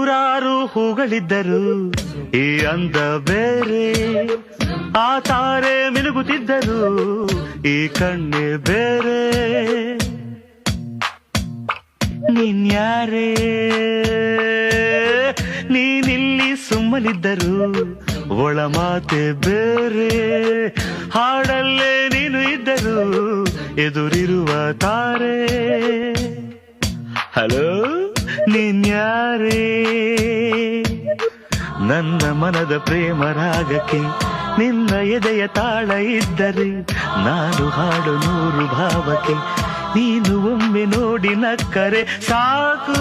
ನೂರಾರು ಹೂಗಳಿದ್ದರು ಈ ಅಂದ ಬೇರೆ, ಆ ತಾರೆ ಮಿನುಗುತ್ತಿದ್ದರು ಈ ಕಣ್ಣೆ ಬೇರೆ. ನೀನ್ಯಾರೇ ನೀನಿಲ್ಲಿ ಸುಮ್ಮನಿದ್ದರು ಒಳ ಮಾತೆ ಬೇರೆ, ಹಾಡಲ್ಲೇ ನೀನು ಇದ್ದರು ಎದುರಿರುವ ತಾರೆ. ಹಲೋ ನೀನ್ಯಾರೇ? ನನ್ನ ಮನದ ಪ್ರೇಮ ರಾಗಕ್ಕೆ ನಿನ್ನ ಎದೆಯ ತಾಳ ಇದ್ದರೆ ನಾನು ಹಾಡು ನೂರು ಭಾವಕ್ಕೆ ನೀನು ಒಮ್ಮೆ ನೋಡಿ ನಕ್ಕರೆ ಸಾಕು.